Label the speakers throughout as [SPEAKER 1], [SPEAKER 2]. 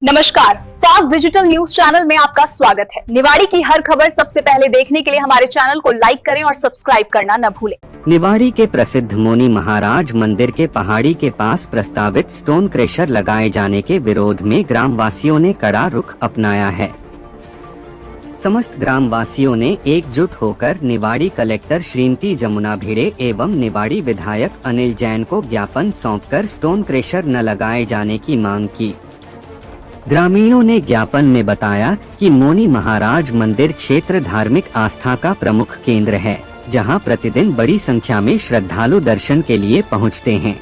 [SPEAKER 1] नमस्कार, fast digital news channel में आपका स्वागत है। निवाड़ी की हर खबर सबसे पहले देखने के लिए हमारे चैनल को लाइक करें और सब्सक्राइब करना न भूलें।
[SPEAKER 2] निवाड़ी के प्रसिद्ध मोनी महाराज मंदिर के पहाड़ी के पास प्रस्तावित स्टोन क्रेशर लगाए जाने के विरोध में ग्रामवासियों ने कड़ा रुख अपनाया है। समस्त ग्रामवासियों ने एकजुट होकर निवाड़ी कलेक्टर श्रीमती जमुना भिड़े एवं निवाड़ी विधायक अनिल जैन को ज्ञापन सौंपकर स्टोन क्रेशर न लगाए जाने की मांग की। ग्रामीणों ने ज्ञापन में बताया कि मोनी महाराज मंदिर क्षेत्र धार्मिक आस्था का प्रमुख केंद्र है, जहां प्रतिदिन बड़ी संख्या में श्रद्धालु दर्शन के लिए पहुंचते हैं।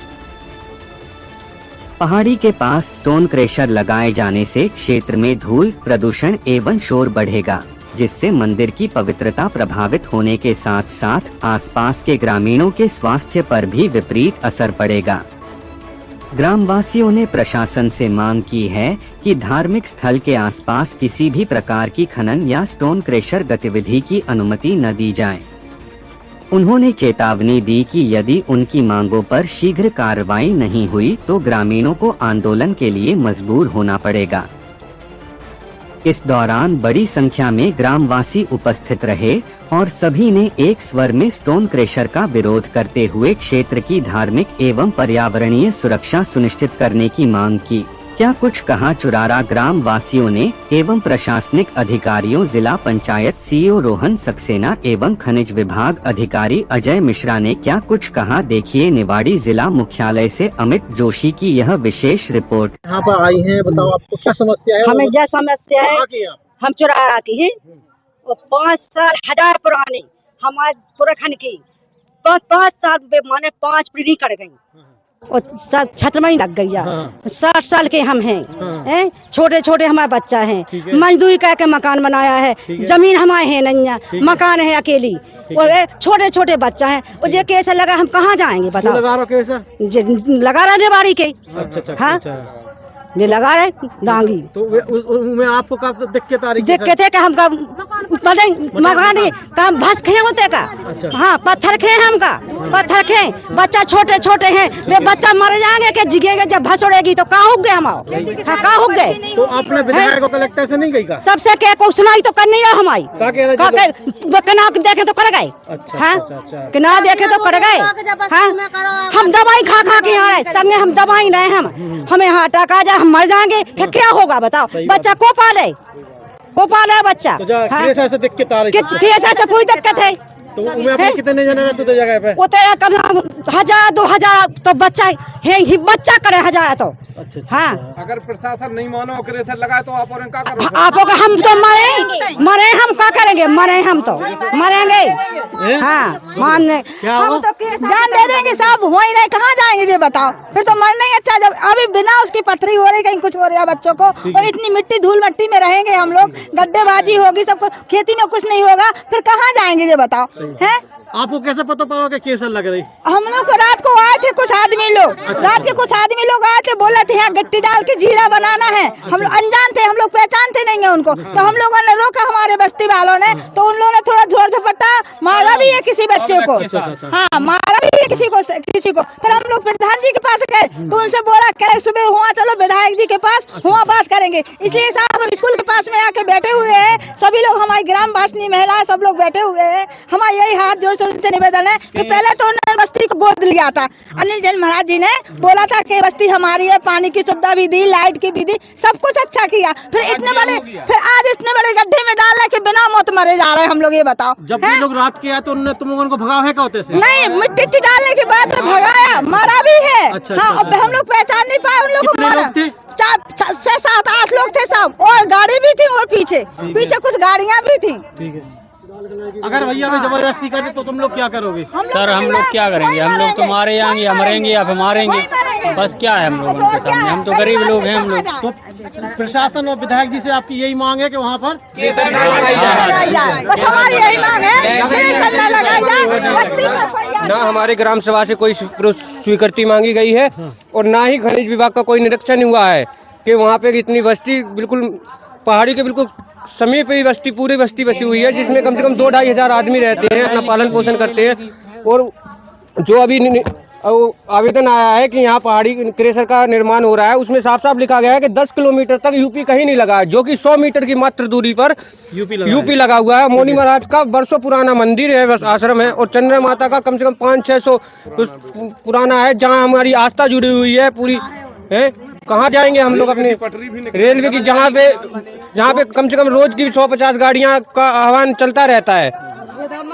[SPEAKER 2] पहाड़ी के पास स्टोन क्रेशर लगाए जाने से क्षेत्र में धूल, प्रदूषण एवं शोर बढ़ेगा, जिससे मंदिर की पवित्रता प्रभावित होने के साथ साथ आसपास के ग्रामीणों के स्वास्थ्य पर भी विपरीत असर पड़ेगा। ग्रामवासियों ने प्रशासन से मांग की है कि धार्मिक स्थल के आसपास किसी भी प्रकार की खनन या स्टोन क्रेशर गतिविधि की अनुमति न दी जाए। उन्होंने चेतावनी दी कि यदि उनकी मांगों पर शीघ्र कार्रवाई नहीं हुई तो ग्रामीणों को आंदोलन के लिए मजबूर होना पड़ेगा। इस दौरान बड़ी संख्या में ग्रामवासी उपस्थित रहे और सभी ने एक स्वर में स्टोन क्रेशर का विरोध करते हुए क्षेत्र की धार्मिक एवं पर्यावरणीय सुरक्षा सुनिश्चित करने की मांग की। क्या कुछ कहा चुरारा ग्राम वासियों ने एवं प्रशासनिक अधिकारियों, जिला पंचायत सीईओ रोहन सक्सेना एवं खनिज विभाग अधिकारी अजय मिश्रा ने क्या कुछ कहा, देखिए निवाड़ी जिला मुख्यालय से अमित जोशी की यह विशेष रिपोर्ट।
[SPEAKER 3] यहाँ पर आई हैं, बताओ आपको क्या समस्या है?
[SPEAKER 4] हमें जो समस्या है, हम चुरारा की है, वो 5 साल हजार पुरानी हमारे पुरखन की 5 साल माने 5 पीढ़ी कर गई और सब छत्र में ही लग गई जा। 60 साल के हम हैं, छोटे छोटे हमारे बच्चा हैं, मजदूरी करके मकान बनाया है, जमीन हमारे है नहीं, मकान है अकेली और छोटे छोटे बच्चा है। और जे कैसे लगा, हम कहाँ जाएंगे बताओ?
[SPEAKER 3] लगा रहा कैसा?
[SPEAKER 4] लगा रहा निवाड़ी के।
[SPEAKER 3] अच्छा।
[SPEAKER 4] हाँ ये लगा रहे दांगी।
[SPEAKER 3] तो उसमें आपको क्या दिक्कत आ रही है?
[SPEAKER 4] दिक्कत है कि हमका मकान काम भस खे होते का।
[SPEAKER 3] अच्छा।
[SPEAKER 4] हाँ पत्थर खे हमका, पत्थर खे, बच्चा छोटे छोटे हैं, वे बच्चा मर जाएंगे कि जिगेगा जब भस उड़ेगी तो कहाँ उग गए हम? हाँ कहाँ उग गए?
[SPEAKER 3] तो आपने विधायक और कलेक्टर से नहीं गई का?
[SPEAKER 4] सबसे क्या को सुनाई तो करनी रहा हमारी, कना देखे तो कर गए। हाँ कना देखे तो कर गए। हाँ हम दवाई खा खा के यहाँ संगे हम दवाई रहे, हमें यहाँ टका जाए, हम मर जाएंगे फिर क्या होगा बताओ? बच्चा को पाले बच्चा।
[SPEAKER 3] तो कैसे से दिक्कत आ रही है?
[SPEAKER 4] कैसे से कोई दिक्कत है?
[SPEAKER 3] तो उनमें अपने कितने जने रहते थे जगह पे?
[SPEAKER 4] वो तेरा कम 1000 2000 तो बच्चा है ही, बच्चा करे 1000 तो।
[SPEAKER 3] अच्छा।
[SPEAKER 4] हाँ
[SPEAKER 5] अगर प्रशासन नहीं मानो क्रेशर लगाए तो आप और क्या करोगे?
[SPEAKER 4] आपको हम तो मरे हम क्या करेंगे? मरे हम तो मरेंगे। हाँ मानने हम तो जान दे देंगे, सब हो ही नहीं, कहाँ जाएंगे ये बताओ? फिर तो मरना ही अच्छा। जब अभी बिना उसकी पथरी हो रही, कहीं कुछ हो रहा बच्चों को, और इतनी मिट्टी धूल मट्टी में रहेंगे हम लोग, गड्ढेबाजी होगी, सबको खेती में कुछ नहीं होगा, फिर कहाँ जाएंगे ये बताओ? है
[SPEAKER 3] आपको कैसे पता पड़ा कि कैसर लग रही?
[SPEAKER 4] हम लोग को रात को आए थे कुछ आदमी लोग, रात के कुछ आदमी लोग आए थे, बोले थे यहाँ गिट्टी डाल के जीरा बनाना है। हम लोग अनजान थे, हम लोग पहचानते नहीं है उनको, तो हम लोगों ने रोका हमारे बस्ती वालों ने, तो उन लोगों ने थोड़ा जोर झपट्टा मारा भी है किसी बच्चे को। हाँ मारा भी है किसी को। फिर हम लोग प्रधान जी के पास गए तो उनसे बोला करे सुबह हुआ चलो विधायक जी के पास हुआ बात करेंगे। इसलिए साहब हम स्कूल के पास में आके बैठे हुए हैं, सभी लोग हमारी ग्राम वासिनी महिलाएं सब लोग बैठे हुए हैं। हमारा यही हाथ जोड़ से उनसे निवेदन है कि पहले तो उन्होंने बस्ती को गोद लिया था, अनिल जैन महाराज जी ने बोला था कि बस्ती हमारी है, पानी की सुविधा भी दी, लाइट की भी दी, सब कुछ अच्छा किया। फिर आज इतने बड़े गड्ढे में डालने के बिना मौत मरे जा रहे हैं हम लोग, ये बताओ?
[SPEAKER 3] जब ये लोग रात के आए तो उन्होंने तुम लोगों को भगाव है क्या होते से?
[SPEAKER 4] नहीं, मिट्टी डालने के बाद में भगाया, मारा भी है। हाँ हम लोग पहचान नहीं पाए उन लोगों को, मारा। 6 7 8 लोग थे सब, और गाड़ी भी थी, और पीछे कुछ गाड़ियाँ भी थी।
[SPEAKER 3] ठीक है। अगर भैया में जबरदस्ती करे तो तुम लोग क्या करोगे?
[SPEAKER 6] सर हम लोग क्या करेंगे? हम लोग तो मारे जाएंगे या मरेंगे या फिर मारेंगे, बस क्या है हम लोगों के सामने? हम तो गरीब लोग हैं। हम लोग
[SPEAKER 3] तो प्रशासन और विधायक जी से आपकी यही मांग है कि वहाँ पर
[SPEAKER 4] बस हमारी यही मांग है,
[SPEAKER 5] ना हमारे ग्राम सभा से कोई स्वीकृति मांगी गई है और ना ही खनिज विभाग का कोई निरीक्षण हुआ है कि वहाँ पे इतनी बस्ती बिल्कुल पहाड़ी के बिल्कुल समीप ही बस्ती, पूरी बस्ती बसी हुई है, जिसमें कम से कम 2-2.5 हजार आदमी रहते हैं, अपना पालन पोषण करते हैं। और जो अभी और आवेदन आया है कि यहाँ पहाड़ी क्रेशर का निर्माण हो रहा है, उसमें साफ साफ लिखा गया है कि 10 किलोमीटर तक यूपी कहीं नहीं लगा है, जो कि 100 मीटर की मात्र दूरी पर यूपी लगा हुआ है। मौनी महाराज का वर्षों पुराना मंदिर है, बस आश्रम है, और चंद्र माता का कम से कम 500-600 पुराना है, जहाँ हमारी आस्था जुड़ी हुई है पूरी है। कहाँ जाएंगे हम लोग अपने रेलवे की, जहाँ पे कम से कम रोज की 150 गाड़ियाँ का आह्वान चलता रहता है।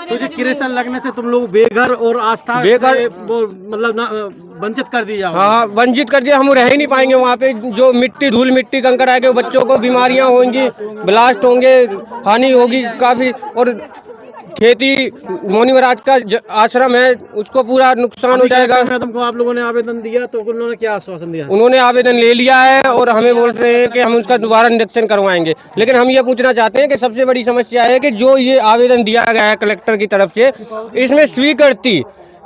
[SPEAKER 3] तो जो क्रेशर लगने से तुम लोग बेघर और आस्था वो मतलब वंचित कर दिया।
[SPEAKER 5] हाँ, वंचित कर दिया, हम रह ही नहीं पाएंगे वहाँ पे। जो मिट्टी धूल मिट्टी कंकड़ आएंगे, बच्चों को बीमारियाँ होंगी, ब्लास्ट होंगे, हानि होगी काफी, और खेती मौनी महाराज का आश्रम है उसको पूरा नुकसान हो जाएगा।
[SPEAKER 3] मैडम को आप लोगों ने आवेदन दिया तो उन्होंने क्या आश्वासन दिया?
[SPEAKER 5] उन्होंने आवेदन ले लिया है और हमें बोल रहे हैं कि हम उसका दोबारा निरीक्षण करवाएंगे। लेकिन हम ये पूछना चाहते हैं कि सबसे बड़ी समस्या है कि जो ये आवेदन दिया गया है कलेक्टर की तरफ से, इसमें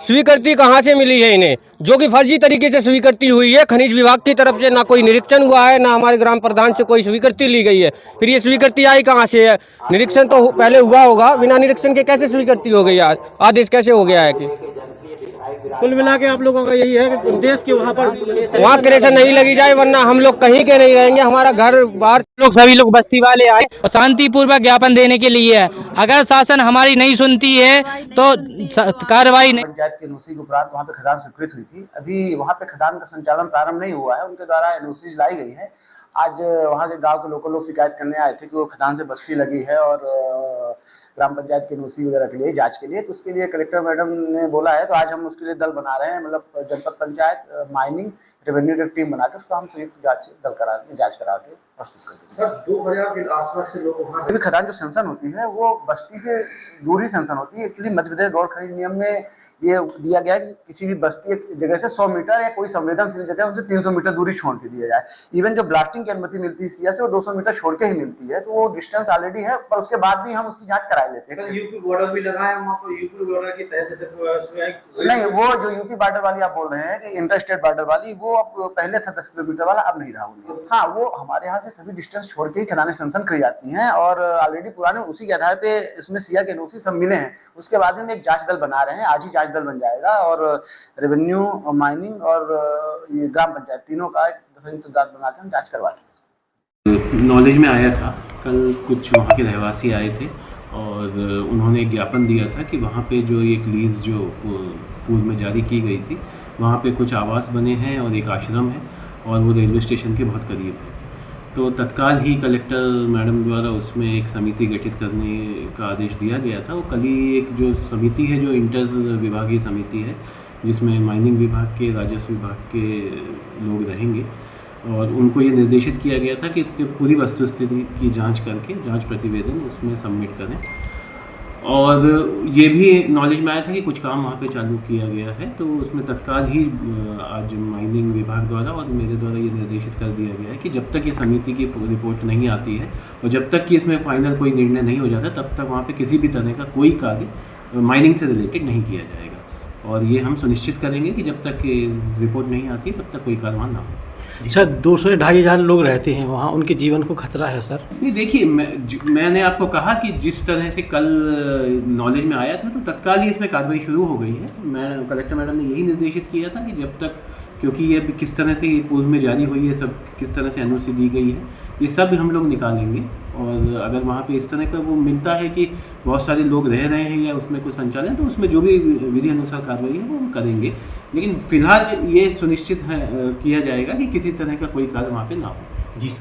[SPEAKER 5] स्वीकृति कहाँ से मिली है इन्हें, जो कि फर्जी तरीके से स्वीकृति हुई है। खनिज विभाग की तरफ से ना कोई निरीक्षण हुआ है, ना हमारे ग्राम प्रधान से कोई स्वीकृति ली गई है। फिर ये स्वीकृति आई कहाँ से है? निरीक्षण तो पहले हुआ होगा, बिना निरीक्षण के कैसे स्वीकृति हो गई? आदेश कैसे हो गया है कि
[SPEAKER 3] कुल मिला के आप लोगों का यही है कि देश के वहाँ
[SPEAKER 5] क्रेशर नहीं लगी जाए, वरना हम लोग कहीं के नहीं रहेंगे। हमारा घर बाहर
[SPEAKER 7] सभी लोग बस्ती वाले आए और शांतिपूर्वक ज्ञापन देने के लिए है। अगर शासन हमारी नहीं सुनती है तो कार्रवाई नहीं।
[SPEAKER 8] पंचायत के एनओसी के उपरांत वहाँ पे खदान स्वीकृत हुई थी। अभी वहाँ पे खदान का संचालन प्रारंभ नहीं हुआ है, उनके द्वारा एनओसी लाई गई है। आज वहाँ के गांव के लोकल लोग शिकायत करने आए थे कि वो खदान से बस्ती लगी है और ग्राम पंचायत के एनओसी वगैरह के लिए जांच के लिए, तो उसके लिए कलेक्टर मैडम ने बोला है, तो आज हम उसके लिए दल बना रहे हैं। मतलब जनपद पंचायत, माइनिंग, रेवेन्यू की टीम बना के उसको हम संयुक्त जांच करा के सर 2000 के आसपास से लोग वहाँ खदान जो सेंसन होती है वो बस्ती से दूर ही सेंसन होती है। एक्चुअली मध्य प्रदेश रोड खरीद नियम में ये दिया गया है कि किसी भी बस्ती जगह से 100 मीटर या कोई संवेदनशील जगह उनसे 300 मीटर दूरी छोड़ के दिया जाए। इवन जो ब्लास्टिंग की अनुमति मिलती है सीएस से वो 200 मीटर छोड़ के ही मिलती है, तो वो डिस्टेंस ऑलरेडी है, पर उसके बाद भी हम उसकी जांच करा लेते हैं।
[SPEAKER 3] यूपी बॉर्डर भी लगा है वहाँ पर, यूपी बॉर्डर की तहत से
[SPEAKER 8] नहीं, वो जो यूपी बॉर्डर वाली आप बोल रहे हैं कि इंटर स्टेट बॉर्डर वाली, वो अब पहले था 10 किलोमीटर वाला, अब नहीं रहा। हाँ, वो हमारे यहाँ से सभी डिस्टेंस छोड़ के ही खदानें सेंसन करी जाती हैं और ऑलरेडी पुराने उसी के आधार पे इसमें सीआ के एनओसी सब मिले हैं। उसके बाद में एक जांच दल बना रहे हैं, आज ही जांच दल बन जाएगा और रेवेन्यू, माइनिंग और ये ग्राम पंचायत तीनों का संयुक्त दल बना के हम जांच करवा लेंगे।
[SPEAKER 9] नॉलेज में आया था, कल कुछ वहाँ के रहवासी आए थे और उन्होंने एक ज्ञापन दिया था कि वहाँ पे जो एक लीज जो पूर्व में जारी की गई थी, वहाँ पे कुछ आवास बने हैं और एक आश्रम है और वो रेलवे स्टेशन के बहुत करीब है। तो तत्काल ही कलेक्टर मैडम द्वारा उसमें एक समिति गठित करने का आदेश दिया गया था। वो कल ही एक जो समिति है, जो इंटर विभागीय समिति है, जिसमें माइनिंग विभाग के, राजस्व विभाग के लोग रहेंगे, और उनको ये निर्देशित किया गया था कि इसकी पूरी वस्तुस्थिति की जांच करके जांच प्रतिवेदन उसमें सबमिट करें। और ये भी नॉलेज में आया था कि कुछ काम वहाँ पे चालू किया गया है, तो उसमें तत्काल ही आज माइनिंग विभाग द्वारा और मेरे द्वारा ये निर्देशित कर दिया गया है कि जब तक ये समिति की रिपोर्ट नहीं आती है और जब तक कि इसमें फाइनल कोई निर्णय नहीं हो जाता, तब तक वहाँ पे किसी भी तरह का कोई कार्य माइनिंग से रिलेटेड नहीं किया जाएगा। और ये हम सुनिश्चित करेंगे कि जब तक रिपोर्ट नहीं आती तब तक कोई कार्रवाई ना हो।
[SPEAKER 3] सर 200-2,500 लोग रहते हैं वहाँ, उनके जीवन को खतरा है सर?
[SPEAKER 9] नहीं, देखिए, मैंने आपको कहा कि जिस तरह से कल नॉलेज में आया था तो तत्काल ही इसमें कार्रवाई शुरू हो गई है। कलेक्टर मैडम ने यही निर्देशित किया था कि जब तक, क्योंकि ये किस तरह से ये पूर्व में जारी हुई है, सब किस तरह से एनओसी दी गई है, ये सब हम लोग निकालेंगे। और अगर वहाँ पे इस तरह का वो मिलता है कि बहुत सारे लोग रह रहे हैं या उसमें कुछ संचालन, तो उसमें जो भी विधि अनुसार कार्रवाई है वो हम करेंगे। लेकिन फिलहाल ये सुनिश्चित है किया जाएगा कि किसी तरह का कोई कार्य वहाँ पे ना हो।
[SPEAKER 3] जी सर।